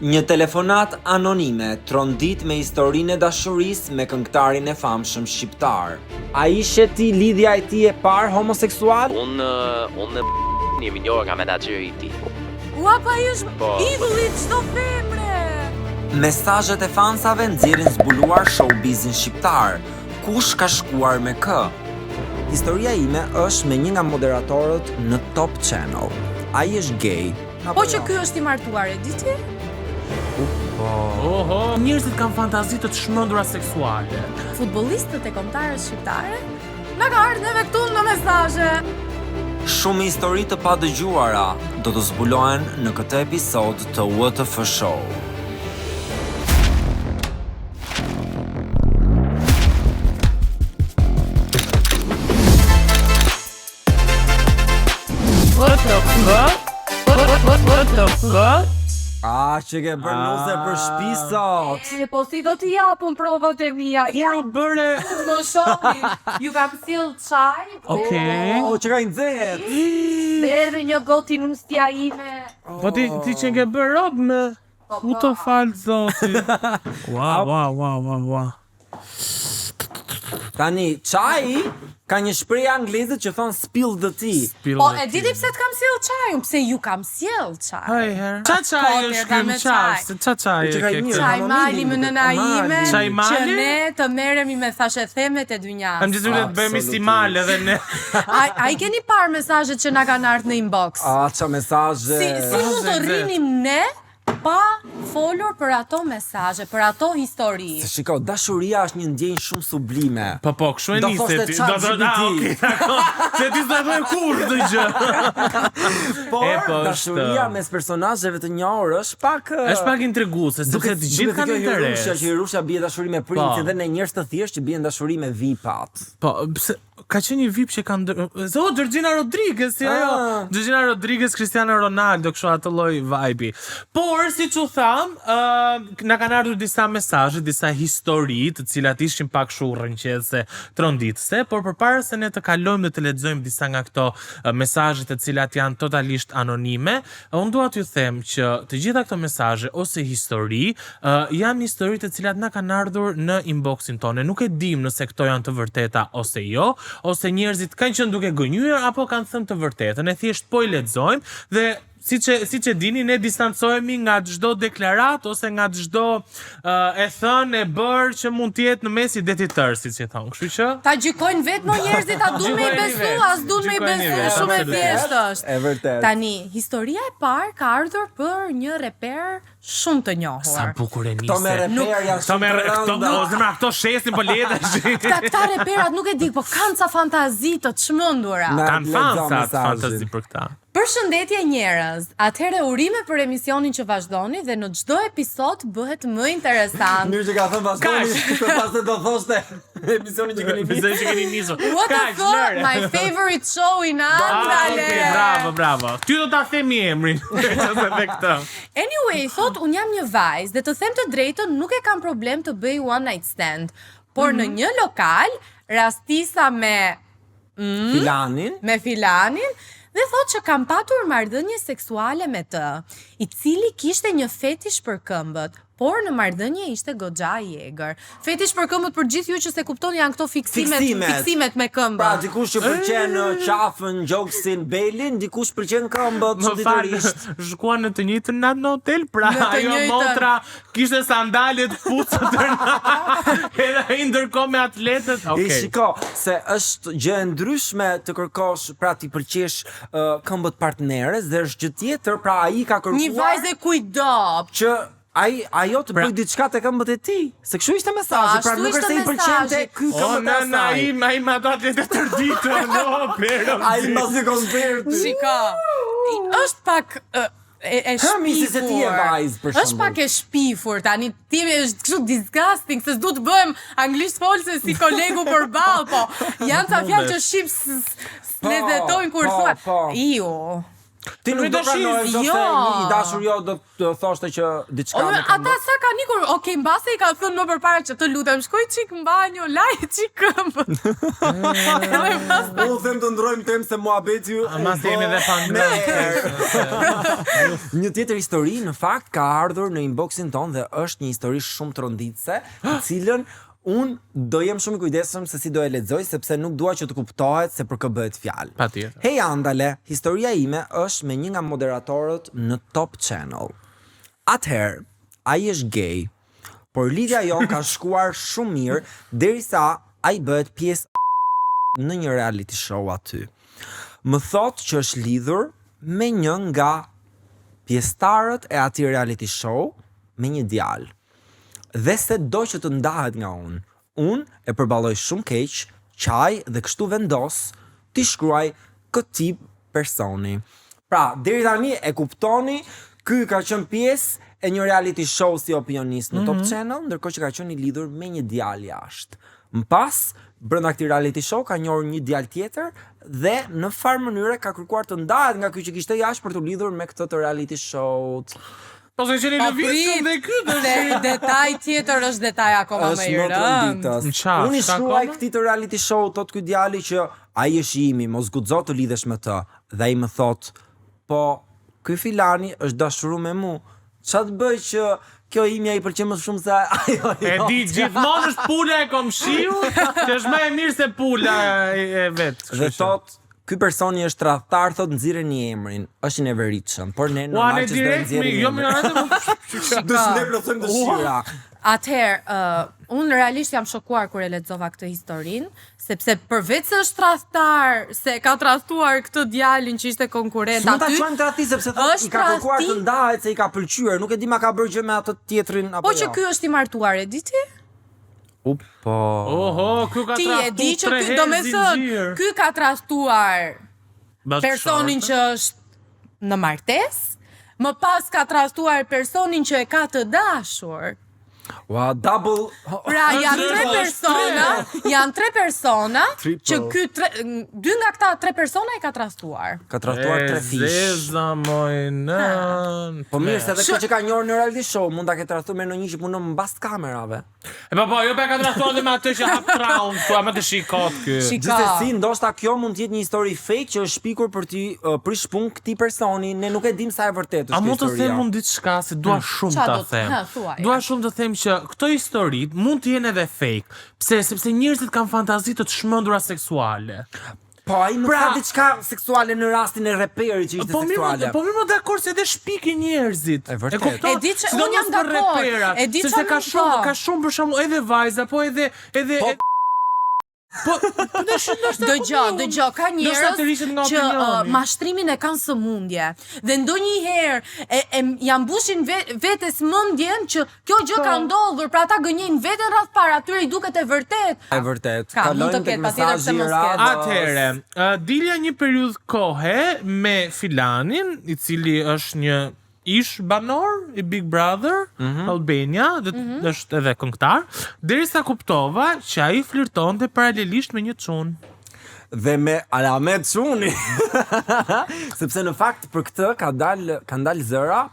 Një telefonat anonime trondit me historinë e dashurisë me këngëtarin e famshëm shqiptar. A ishe ti lidhja e ti e parë homoseksual? Unë jemi njohur nga menaxheri i tij. Ua, pa është idulli çdo femre. Mesazhet e fansave nxjerrin zbuluar showbizin shqiptar. Kush ka shkuar me kë? Historia ime është me një nga moderatorët në Top Channel. Ai është gay. Po që ky është i martuar, e di ti? Oho, njerëzit kanë fantazi të çmendura seksuale. Futbollistët e kombëtarës shqiptare na ka ardhur neve këtu në mesazhe. Shumë histori të padëgjuara do të zbulohen në këtë episod të WTF Show. Që ke bërë nuze për shtëpi sot. Po si do t'i japun provat e mia? Ja bëre. Më shohin. Ju kam sill çaj. Okej. Që ka nxehet. Edhe një gotë nustja ime. Po ti që ke bërë rob me u të falë zoti. Wow. Tani, çaji ka një shprehje angleze që thon spill the tea. Po e diti pse të kam sjell çajun? Pse ju kam sjell çaj? Hajher. Çaj është ky më çaj. Çaj e ke. Çaj mali më nëna ime. Çaj mali? Që ne të merremi me thashethemet e dynjas. Kam gjithë të bëhemi si mal edhe ne. Ai keni parë mesazhet që na kanë ardhur në inbox? Ça mesazhe. Si mund të rrinim ne pa folur për ato mesazhe, për ato histori? Se shiko, dashuria është një ndjenjë shumë sublime. Po, kështu e nisi ti. Se ti s'do të kurrë këtë gjë. Por dashuria mes personazheve të njohur është pak intriguese, sepse të gjithë kanë interes. Që Rusha bie dashuri me princin dhe në njerëz të thjeshtë që bien dashuri me vipat. Po, pse ka qenë një vip që kanë Georgina Rodriguez, si ajo. Georgina Rodriguez, Cristiano Ronaldo, kështu atë lloj vibe. Por siç u tham, na kanë ardhur disa mesazhe, disa histori, të cilat ishin pak kështu rrënqese, tronditëse, por përpara se ne të kalojmë dhe të lexojmë disa nga këto mesazhe të cilat janë totalisht anonime, unë dua t'ju them që të gjitha këto mesazhe ose histori janë histori të cilat na kanë ardhur në inboxin tonë. Nuk e dim nëse këto janë të vërteta ose jo, ose njerëzit kanë qenë duke gënjur apo kanë thënë të vërtetën. Ne thjesht po i lexojmë dhe siç e dini, ne distancohemi nga çdo deklarat ose nga çdo e thënë e bërë që mund të jetë në mes i detit tërë, siç e thon. Kështu që ta gjykojnë vetë mo njerëzit, a duan me i besu, as duan me i besu, shumë e thjeshtë është. E vërtet. Tani, historia e parë ka ardhur për një reper shumë të njohur. Sa bukur e nisi. Këto me reper janë shumë. Këto shesin po letesh. Këta reperat nuk e di, po kanë ca fantazi të çmendura. Kanë fantazi për këta. Përshëndetje njerëz, atëherë urime për emisionin që vazhdoni dhe në çdo episod bëhet më interesant. Mirë që ka thënë vazhdoni, pastaj do thoshte emisionin që keni nisur. What the fuck, my favorite show in Australia. Bravo. Ty do ta themi emrin. Anyway, thot, un jam një vajzë dhe të them të drejtën nuk e kam problem të bëj one night stand, por në një lokal rastisa me filanin dhe thot që kam patur marrëdhënie seksuale me të, i cili kishte një fetish për këmbët, por në marrëdhënie ishte goxha i egër. Fetish për këmbët, për gjithë ju që se kuptoni, janë këto fiksimet me këmbët. Pra, dikush që pëlqen qafën, gjoksin, belin, dikush pëlqen këmbët çuditërisht. Shkuan në të njëjtën natë në hotel, pra ajo motra kishte sandalet pucët edhe ai ndërkohë me atletët. Okej. Shiko, se është gjë e ndryshme të kërkosh, pra ti pëlqesh këmbët partneres dhe është gjë tjetër, pra ai ka kërkuar një vajzë kujdo që ajo të bëj diçka te këmbët e tij. Se kështu ishte mesazhi, pra nuk është se i pëlqente ky këmbët e saj. Ai më ato atletë tërditën, pero. Ai mbas i koncerti. Shiko, është pak e shpifur. Është pak e shpifur. Tani ti është kështu disgusting se s'du të bëjmë anglisht folse si kolegu përballë, po janë ca fjalë që shqip lezetojnë kur thua. Ti nuk do pranoj nëse i dashur jo do të thoshte që diçka me këmbë. Ata sa kanë ikur, okay, mbase i ka thënë më përpara që të lutem, shkoj çik në banjo, laj çik këmbën. U them të ndrojmë temë se muhabeti Mas jemi dhe pangrë. Një tjetër histori në fakt ka ardhur në inboxin ton dhe është një histori shumë tronditse, të cilën unë do jem shumë i kujdesshëm se si do e lexoj sepse nuk dua që të kuptohet se për kë bëhet fjalë. Patjetër. Hey andale, historia ime është me një nga moderatorët në Top Channel. Atëherë, ai është gay, por lidhja jon ka shkuar shumë mirë derisa ai bëhet pjesë në një reality show aty. Më thotë që është lidhur me një nga pjesëtarët e atij reality show me një djalë. Dhe se do që të ndahet nga unë. Unë e përballoj shumë keq, qaj dhe kështu vendos t'i shkruaj këtij personi. Pra, deri tani e kuptoni, ky ka qenë pjesë e një reality show si opinionist në Top Channel, ndërkohë që ka qenë i lidhur me një djalë jashtë. Më pas, brenda këtij reality show ka njohur një djalë tjetër dhe në farë mënyre ka kërkuar të ndahet nga ky që kishte jashtë për të lidhur me këtë të reality show-t. Po se qeni në vitën dhe këtë Dhe detaj tjetër është detaj akoma më i rëndë. Unë i shkruaj këtij të reality show tot ky djali që ai është imi, mos guxo të lidhesh me të. Dhe ai më thot, po ky filani është dashuru me mu. Ç'a të bëj që kjo imja i pëlqen më shumë se ajo. E di, gjithmonë është pula e komshiu, që është më e mirë se pula e vet. Dhe thot, ky personi është tradhtar, thot nxirreni emrin, është i neveritshëm, por ne normal që s'do nxjerrim. Jo më do s'ne plotësojmë dëshira. Atëherë, unë realisht jam shokuar kur e lexova këtë historinë, sepse përveç se është tradhtar, se ka tradhtuar këtë djalin që ishte konkurrent aty. Nuk ta quajmë tradhti sepse thot i ka kërkuar të ndahet se i ka pëlqyer, nuk e di ma ka bërë gjë me atë tjetrin apo jo. Po që ky është i martuar, e di ti? Po. Oho, ky ka ti e di që ky do me thënë, ky ka tradhtuar personin që është në martesë, më pas ka tradhtuar personin që e ka të dashur. Ua, double. Pra janë tre persona që ky dy nga këta tre persona i ka tradhtuar. Ka tradhtuar tre fish. Zeza mojnën. Po mirë, se edhe kjo që ka njohur në reality show mund ta ketë tradhtuar me ndonjë që punon mbas kamerave. E po, jo ka tradhtuar dhe me atë që hap traum, thua me të shikot ky. Gjithsesi, ndoshta kjo mund të jetë një histori fake që është shpikur për të prish punë këtij personi, ne nuk e dim sa e vërtetë është kjo historia. A mund të them unë diçka se dua shumë ta them. Dua shumë të them që këto historitë mund të jenë edhe fake. Pse? Sepse njerëzit kanë fantazi të çmendura seksuale. Po ai nuk ka diçka seksuale në rastin e reperit që ishte seksuale. Po mirë, dakord se edhe shpikin njerëzit. E vërtet. E di që unë jam dakord. E di se ka shumë për shembull edhe vajza, po edhe Po, dëgjoj, ka njerëz që mashtrimin e kanë sëmundje dhe ndonjëherë janë mbushin vetes mendjen që kjo gjë ka ndodhur, pra ata gënjejnë veten rreth para, atyre i duket e vërtet. E vërtet. Mund të ketë patjetër pse mos ketë. Atëherë, dilja një periudhë kohe me filanin, i cili është një ish banor i Big Brother Albania, dhe është edhe këngëtar, derisa kuptova që ai flirtonte paralelisht me një çun. Dhe me Alamet Çuni. Sepse në fakt për këtë kanë dalë zëra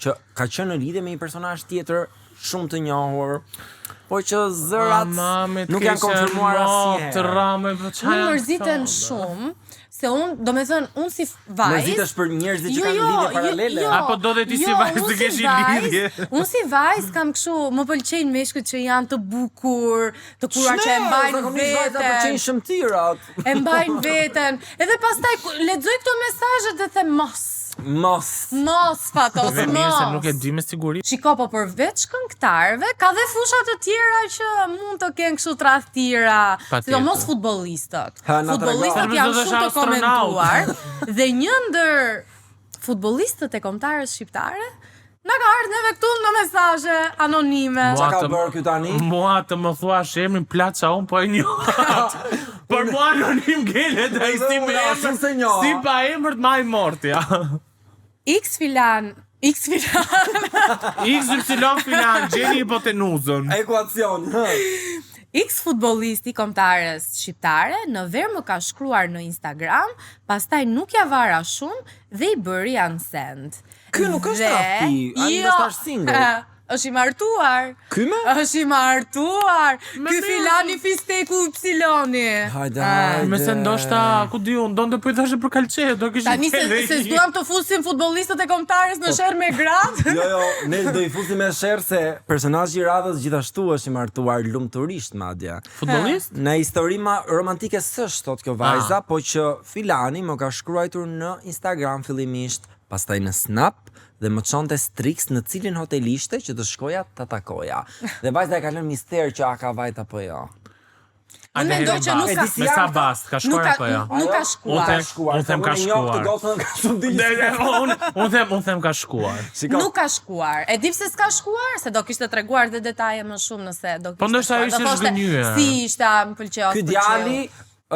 që ka qenë në lidhje me një personazh tjetër shumë të njohur. Po që zërat nuk janë konfirmuar asnjëherë. Unë mërziten shumë se unë si vajzë. Mërzitesh për njerëzit që kanë lidhje paralele. Apo do dhe ti si vajzë të kesh lidhje. Unë si vajzë kam kështu, më pëlqejnë meshkujt që janë të bukur, të kurar që e mbajnë veten. Pëlqejnë shëmtirat. E mbajnë veten. Edhe pastaj lexoj këto mesazhe dhe them mos, Fatos, Dhe mirë se nuk e di me siguri. Shiko, po përveç këngëtarëve, ka dhe fusha të tjera që mund të kenë kështu tradhtira, sidomos futbollistët. Futbollistët janë shumë të komentuar dhe një ndër futbollistët e kombëtarës shqiptare na ka ardhur neve këtu në mesazhe anonime. Çka ka bërë ky tani? Mua të më thuash emrin Plaça, unë po e njoh. Por mua anonim gelet ai si me si pa emër të maj mortja. X filan, XY filan, gjeni hipotenuzën. Ekuacion. X futbollisti kombëtares shqiptare në ver më ka shkruar në Instagram, pastaj nuk ja vara shumë dhe i bëri unsend. Ky nuk është Dhe- tradhti, ai Jo, është single. është i martuar. Ky me? Është i martuar. Ky mirë. filani fisteku Y. Hajde. Me se ndoshta, ku di unë, do të pyeteshe për Calçe, do kishin Tani se s'duam të fusim futbollistët e kombëtares në sherr me gratë. Jo, ne do i fusim me sherr se personazhi i radhës gjithashtu është i martuar lumturisht madje. Futbollist? Në histori romantike s'është thot kjo vajza, po që filani më ka shkruar në Instagram fillimisht, pastaj në Snap dhe më çonte striks në cilin hotel ishte që të shkoja ta takoja. Dhe vajza e ka lënë mister që a ka vajt apo jo. Unë mendoj që nuk ka Me sa bast, ka shkuar apo jo? Nuk ka Unë shkuar. them ka shkuar. Unë them ka shkuar. Nuk ka shkuar. E di pse s'ka shkuar, se do kishte treguar dhe detaje më shumë nëse do kishte. Po ndoshta shkuar. ishte Do thoshte, zhgënjyer. Si ishte, më pëlqeu. Ky djali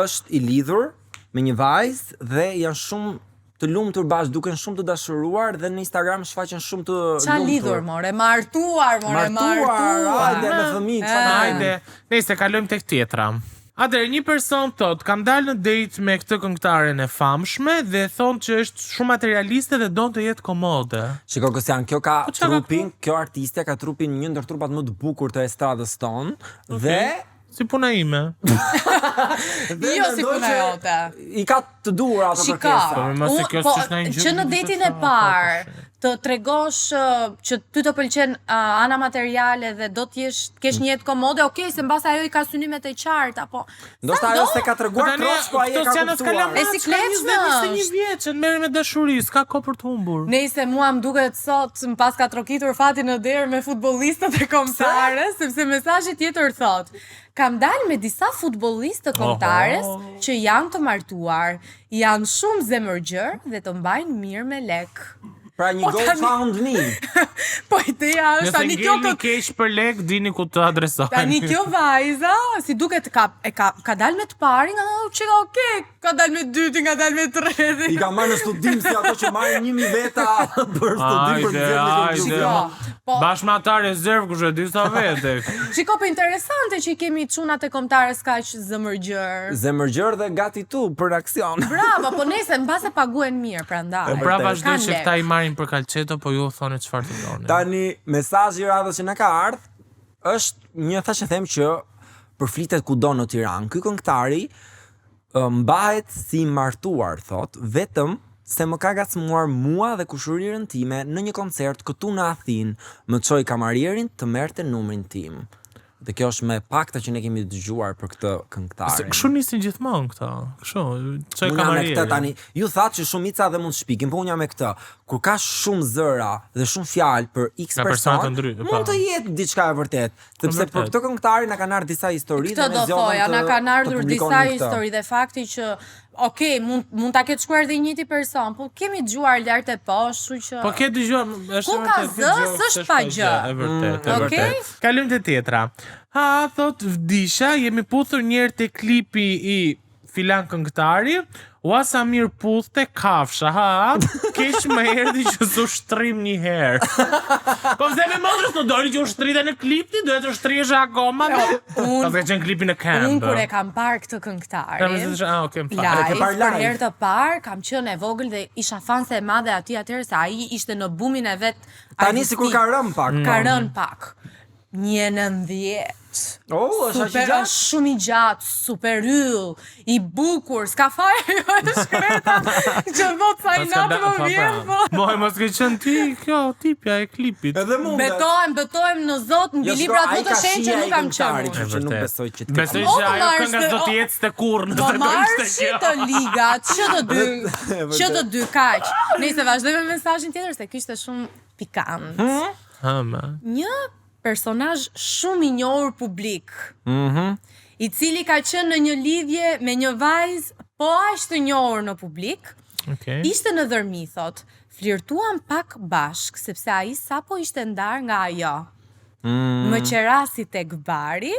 është i lidhur me një vajzë dhe janë shumë të lumtur bashkë, duken shumë të dashuruar dhe në Instagram shfaqen shumë të Qa lumtur. lidhur, more? Martuar. Hajde me fëmijë, çfarë? Hajde, nëse kalojmë tek tjetra. Atëherë një person thot, kam dalë në date me këtë këngëtaren e famshme dhe thonë që është shumë materialiste dhe don të jetë komode. Shiko Kosian, kjo ka çka ka trupin, kjo artistja ka trupin një ndër trupat më të bukur të estradës tonë dhe Si puna ime. Jo si puna jote. I ka të duhur ato Shika, kërkesa. Po, mos se kjo s'është ndonjë gjë që në që detin duhet e të parë të tregosh që ty të pëlqen ana materiale dhe do kesh një jetë komode, okay, se mbas ajo i ka synimet e qarta, po. Ndoshta ajo se ka treguar tani, kroç, po ai e këto ka s'janë as kuptuar. kalamat, E si kleçme s'ka është. 21 vjeç, merr me dashuri, s'ka kohë për të humbur. Nejse mua më duket sot më pas ka trokitur fati në derë me futbollistët e kombëtares, sepse mesazhi tjetër thot: kam dalë me disa futbollistë të kombëtares që janë të martuar, janë shumë zemërgjër dhe të mbajnë mirë me lek. Pra një goal tani- found me. Po ideja është Nëse tani kjo ngeli keq për lek, dini ku të adresoni. Tani kjo vajza, si duket ka dalë me të parin, që ka okay, ka dalë me dytin, ka dalë me tretin. I ka marrë në studim si ato që marrin 1000 veta për studim për të nxjerrë në konkluzion. Jo, po Bashkë me ata rezervë kush e di sa vete. shiko, po interesante që i kemi çunat e kombëtares kaq zemërgjër. Zemërgjër dhe gati tu për aksion. Bravo, po nëse mbase paguen mirë prandaj. Pra Vërtet. vazhdoj Kanë që lek. këta i marrin për Calçeto, po ju thoni çfarë të doni. Tani mesazhi i radhës që na ka ardhur është një thashë them që përflitet kudo në Tiranë. Ky këngëtari mbahet si martuar, thot, vetëm se më ka gacmuar mua dhe kushërirën time në një koncert këtu në Athinë, më çoi kamarierin të merrte numrin tim. Dhe kjo është me pakta që ne kemi dëgjuar për këtë këngëtar. Kështu nisin gjithmonë këta. Kështu, çoj Unë jam me këtë kamarieri. tani. Ju thatë që shumica dhe mund të shpikin, po unë jam me këtë. Kur ka shumë zëra dhe shumë fjalë për X Nga persona të person, ndryshme, po. mund të jetë diçka e vërtet. Sepse vërtet. për këtë këngëtari na kanë ardhur disa histori Këtë do thoja, na kanë ardhur disa histori dhe fakti që okay, mund ta ketë shkuar dhe i njëjti person, po kemi dëgjuar lart e poshtë, kështu që Po ke dëgjuar, është Ku ka zë, s'është pa gjë. E vërtet, e Okej. vërtet. Kalojmë te tjetra. Ha, thot vdisha, jemi puthur një herë te klipi i filan këngëtari, ua sa mirë puthte kafsha, ha, keq më erdhi që s'u shtrim një herë. Po pse me modrës në doli që u shtrite në klip ti, duhet të shtrihesh akoma. Ka të qenë klipi në unë këmbë. kur e kam parë këtë këngëtarin. Okay, më fal. Live, ke parë për live? herë të parë, kam qenë e vogël dhe isha fanse e madhe atij atëherë se ai ishte në bumin e vet. Tani sikur ka rënë pak. Ka rënë pak. 19. Oh, është aq i Super, gjatë. është shumë i gjatë, super yll, i bukur, s'ka fare jo e shkreta, që thot sa i natë më vjen, po. Moj, mos ke qenë ti, kjo, tipja e klipit. Edhe mund. Betohem në Zot, Jo, mbi librat më të shenjtë që nuk kam qenë. Që nuk besoj që të Besoj ketë. që O, ajo marrësh kënga të- do të jetë të kurrë Do nëse do marrësh ishte kjo. të ligat, që të dy, Vërtet. që të dy kaq. Nëse vazhdojmë me mesazhin tjetër se ky ishte shumë pikant. Hama. Një personazh shumë i njohur publik, i cili ka qenë në një lidhje me një vajzë po aq të njohur në publik, Okej. ishte në dërmi, thot. Flirtuam pak bashk, sepse ai sapo ishte ndar nga ajo. Më qerasi tek bari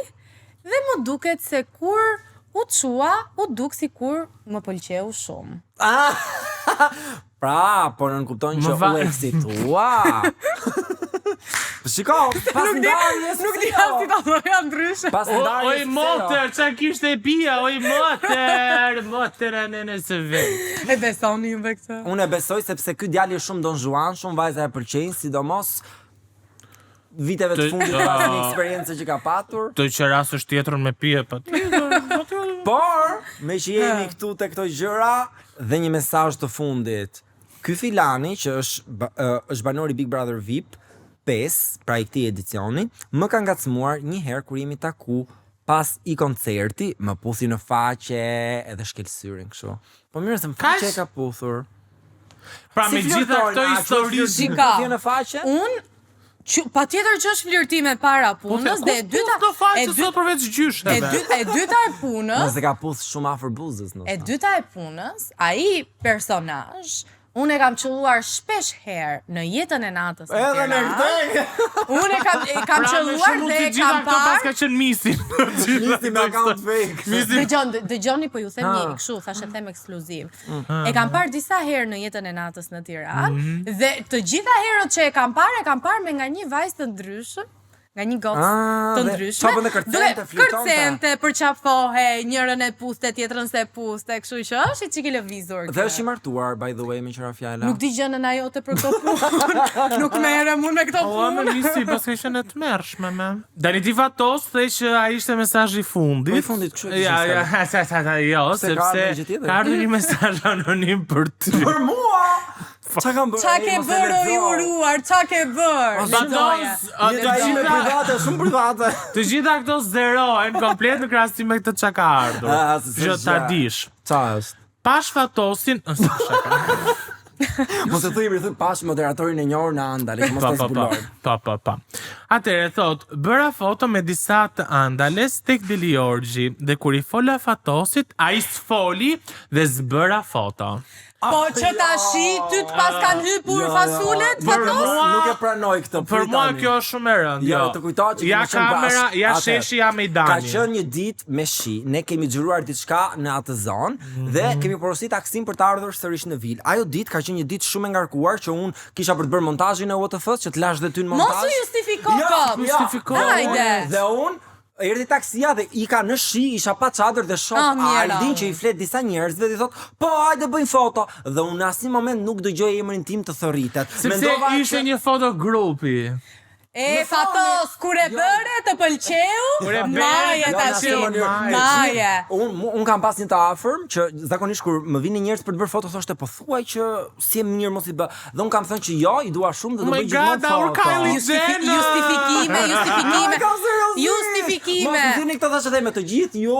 dhe më duket se kur u çua, u duk sikur më pëlqeu shumë. Pra, po nën kupton që Më va- u eksitua. Shiko, pas ndarjes. Nuk di as si ta thoja ndryshe. Pas Oj ndarjes. moter, qa kishte e pia, oj moter e nene se vetë. E besoni juve këtë? Unë e besoj sepse ky djali është shumë Don Juan, shumë vajza e pëlqejnë, sidomos viteve të fundit pas një eksperiencë që ka patur. Të që rast është tjetrën me pije, pa Por, me që jemi këtu te këto gjëra dhe një mesazh të fundit. Ky filani që është banori Big Brother VIP 5, pra i këtij edicioni, më ka ngacmuar një herë kur jemi taku pas i koncerti, më puthi në faqe edhe shkel syrin kështu. Po mirë se më faqe e ka puthur. Pra me gjitha këto histori. Shika. Puthje në faqe? Pa tjetër që është flirtime para punës dhe e dyta Të faqe sot përveç gjysheve. e dyta e punës, Nëse ka puth shumë afër buzës, e dyta e punës, ai personazh unë e kam qelluar shpesh herë në jetën e natës. Edhe në këtë. Unë e kam qelluar dhe e kam Pas parë. ka qenë misi. Nisi me account fake. Dëgjoni po ju them një kështu, thashë them ekskluziv. E kam parë disa herë në jetën e natës në Tiranë dhe të gjitha herët që e kam parë me nga një vajzë të ndryshëm, nga një gocë të ndryshme. çfarë bënte kërcente, flitonte? Kërcente, përqafohe, njërën e puste, tjetrën se puste, kështu që është i çiki lëvizur. Dhe është i martuar, by the way, me qëra fjala. Nuk di gjënën ajote për këto punë. Nuk merrem unë me këto O, me punë. nisi, pas ka qenë të mërshme me. Dani ti fatos dhe që a ishte mesazhi i fundit. Po i fundit, kështu e Ja, kishin jo, Pse ka ardhur një gjë sepse tjetër? ka ardhur një mesazh anonim për ty. Për mua! Qa kam bërë? Qa ke bërë o i uruar, qa ke bërë? Lexoje. Jeta ime private, shumë private. Të gjitha këto zerohen komplet në krahasim me këtë çka ka ardhur. Që ta dish. Qa është? Pash fatosin, shaka. Mos e thuj pash moderatorin e njohur në Andale, mos ta zbulojmë. Pa. Atëherë thot, bëra foto me disa të Andales tek Dili Orgji dhe kur i fola fatosit, ai s'foli dhe s'bëra foto. Po që tashi ty të pas kanë hypur fasulet, fatos? Nuk e pranoj këtë. Për mua kjo është shumë e rëndë. Ja, të kujtohet që ja kemi qenë kamera, bashkë. ja Atëherë, sheshi, ja Mejdani. Ka qenë një ditë me shi, ne kemi xhiruar diçka në atë zonë dhe kemi porosit taksim për të ardhur sërish në vilë. Ajo ditë ka qenë një ditë shumë e ngarkuar që unë kisha për të bërë montazhin e WTF-s që të lash dhe ty në montazh. Mos u justifiko kot. justifiko. Hajde. Dhe unë erdhi taksia dhe i ka në shi, isha pa çadër dhe shoh mira. Aldin që i flet disa njerëzve dhe i thot, "Po, hajde bëjmë foto." Dhe unë asnjë moment nuk dëgjoj emrin tim të thërritet. Sepse ishte një foto grupi. Fatos, kur e bëre të pëlqeu, Kur e bëre, maje jo, tash. në asnjë mënyrë. Maje. Unë kam pas një të afërm që zakonisht kur më vinin njerëz për të bërë foto thoshte po thuaj që si e mirë mos i bë. Dhe unë kam thënë që jo, i dua shumë dhe do Oh my bëj gjithmonë God, our foto. Kylie Justifikime. Ka seriozisht? Justifikime. Mos i thini këtë thashë dhe me të gjithë ju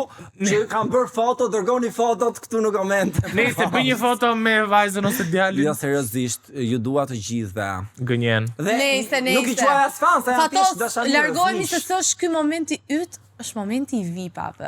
që kam bërë foto, dërgoni fotot këtu në komente. Nëse bëj një foto me vajzën ose djalin. Jo, seriozisht, ju dua të gjithëve. Gënjen. Dhe Nejse. nuk i quaj as fan, se janë Fatos, thjesht dashamirë. largohemi se s'është ky momenti yt, është momenti i VIP-ave.